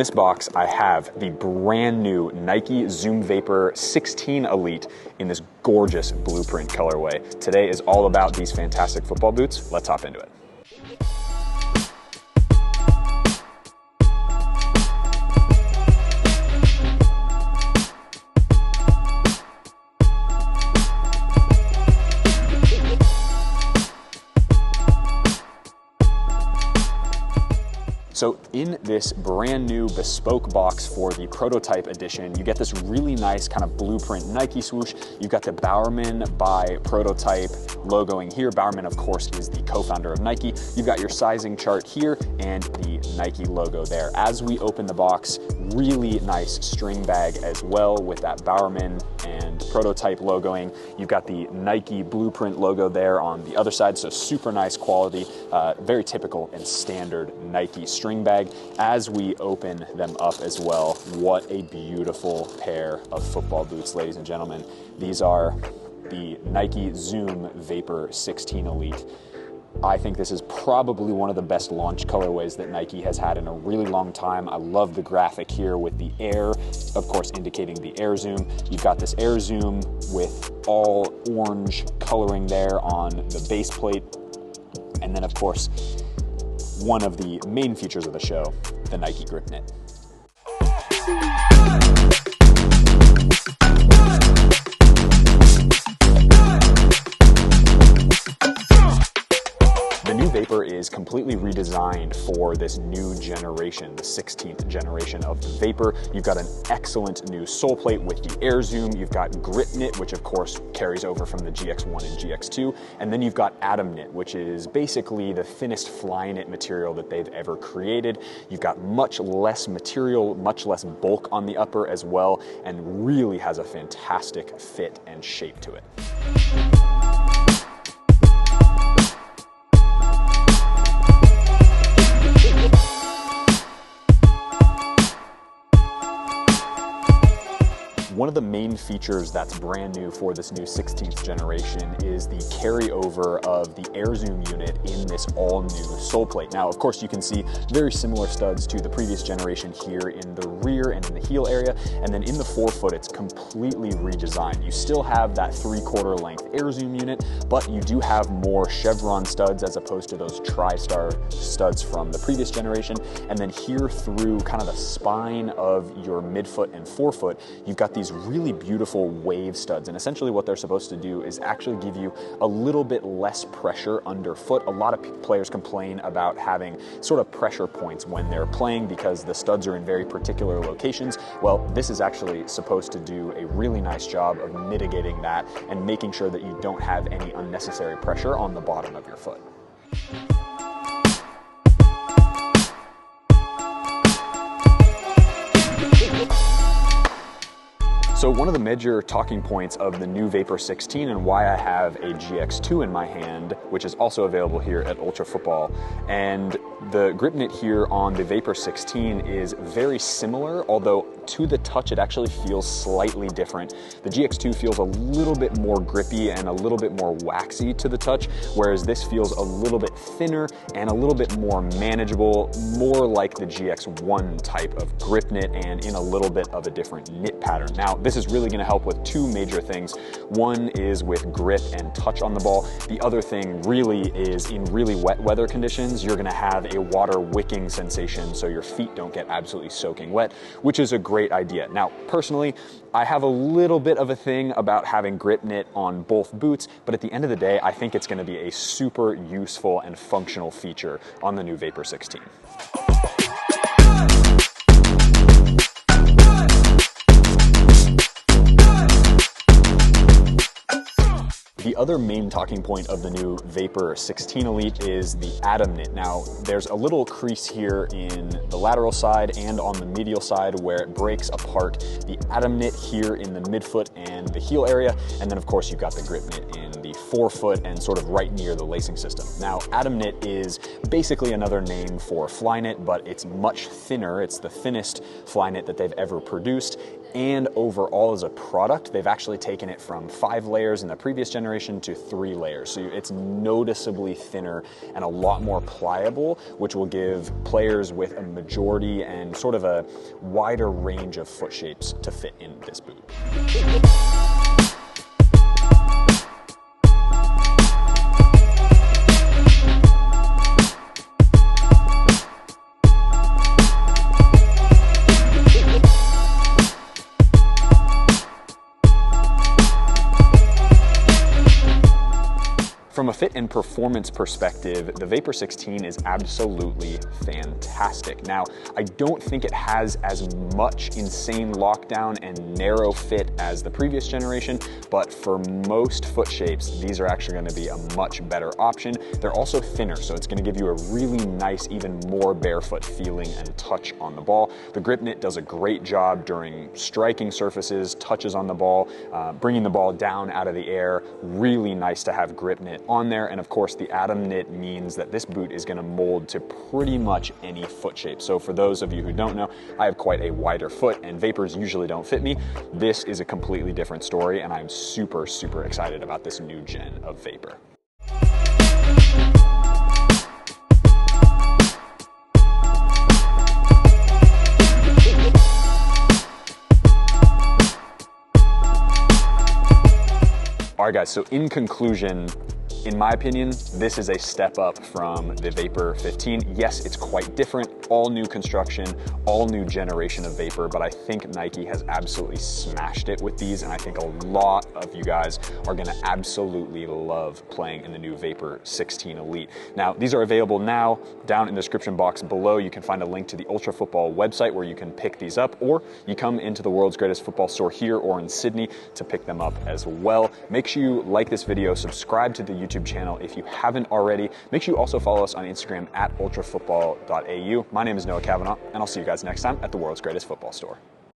this box, I have the brand new Nike Zoom Vapor 16 Elite in this gorgeous blueprint colorway. Today is all about these fantastic football boots. Let's hop into it. So in this brand new bespoke box for the prototype edition, you get this really nice kind of blueprint Nike swoosh. You've got the Bowerman by Prototype logoing here. Bowerman, of course, is the co-founder of Nike. You've got your sizing chart here and the Nike logo there. As we open the box, really nice string bag as well with that Bowerman and Prototype logoing. You've got the Nike blueprint logo there on the other side, so super nice quality, very typical and standard Nike string bag. As we open them up as well, what a beautiful pair of football boots, ladies and gentlemen. These are the Nike Zoom Vapor 16 Elite. I think this is probably one of the best launch colorways that Nike has had in a really long time. I love the graphic here with the Air, of course, indicating the Air Zoom. You've got this Air Zoom with all orange coloring there on the base plate. And then, of course, one of the main features of the show, the Nike Grip Knit. The new Vapor is completely redesigned for this new generation, the 16th generation of the Vapor. You've got an excellent new sole plate with the Air Zoom. You've got Grip Knit, which of course carries over from the GX1 and GX2. And then you've got Atom Knit, which is basically the thinnest Flyknit material that they've ever created. You've got much less material, much less bulk on the upper as well, and really has a fantastic fit and shape to it. One of the main features that's brand new for this new 16th generation is the carryover of the Air Zoom unit in this all new sole plate. Now, of course, you can see very similar studs to the previous generation here in the rear and in the heel area, and then in the forefoot, it's completely redesigned. You still have that 3/4 length Air Zoom unit, but you do have more chevron studs as opposed to those tri-star studs from the previous generation. And then here through kind of the spine of your midfoot and forefoot, you've got these really beautiful wave studs, and essentially what they're supposed to do is actually give you a little bit less pressure underfoot. A lot of players complain about having sort of pressure points when they're playing because the studs are in very particular locations. Well, this is actually supposed to do a really nice job of mitigating that and making sure that you don't have any unnecessary pressure on the bottom of your foot. So one of the major talking points of the new Vapor 16 and why I have a GX2 in my hand, which is also available here at Ultra Football, and the Grip Knit here on the Vapor 16 is very similar, although to the touch it actually feels slightly different. The GX2 feels a little bit more grippy and a little bit more waxy to the touch, whereas this feels a little bit thinner and a little bit more manageable, more like the GX1 type of Grip Knit and in a little bit of a different knit pattern. Now, this is really going to help with two major things. One is with grip and touch on the ball. The other thing really is in really wet weather conditions, you're going to have a water wicking sensation so your feet don't get absolutely soaking wet, which is a great idea. Now, personally, I have a little bit of a thing about having Grip Knit on both boots, but at the end of the day, I think it's going to be a super useful and functional feature on the new Vapor 16. The other main talking point of the new Vapor 16 Elite is the Atom Knit. Now, there's a little crease here in the lateral side and on the medial side where it breaks apart the Atom Knit here in the midfoot and the heel area, and then of course you've got the Grip Knit in the forefoot and sort of right near the lacing system. Now, Atom Knit is basically another name for Flyknit, but it's much thinner. It's the thinnest Flyknit that they've ever produced. And overall as a product, they've actually taken it from 5 layers in the previous generation to 3 layers. So it's noticeably thinner and a lot more pliable, which will give players with a majority and sort of a wider range of foot shapes to fit in this boot. From a fit and performance perspective, the Vapor 16 is absolutely fantastic. Now, I don't think it has as much insane lockdown and narrow fit as the previous generation, but for most foot shapes, these are actually going to be a much better option. They're also thinner, so it's going to give you a really nice, even more barefoot feeling and touch on the ball. The Grip Knit does a great job during striking surfaces, touches on the ball, bringing the ball down out of the air. Really nice to have Grip Knit on there. And of course, the Atom Knit means that this boot is going to mold to pretty much any foot shape. So for those of you who don't know, I have quite a wider foot and Vapors usually don't fit me. This is a completely different story, and I'm super, super excited about this new gen of Vapor. All right, guys, so in conclusion, in my opinion, this is a step up from the Vapor 15. Yes, it's quite different, all new construction, all new generation of Vapor, but I think Nike has absolutely smashed it with these, and I think a lot of you guys are gonna absolutely love playing in the new Vapor 16 Elite. Now, these are available now. Down in the description box below, you can find a link to the Ultra Football website where you can pick these up, or you come into the world's greatest football store here or in Sydney to pick them up as well. Make sure you like this video, subscribe to the YouTube channel if you haven't already. Make sure you also follow us on Instagram at ultrafootball.au. My name is Noah Kavanaugh, and I'll see you guys next time at the world's greatest football store.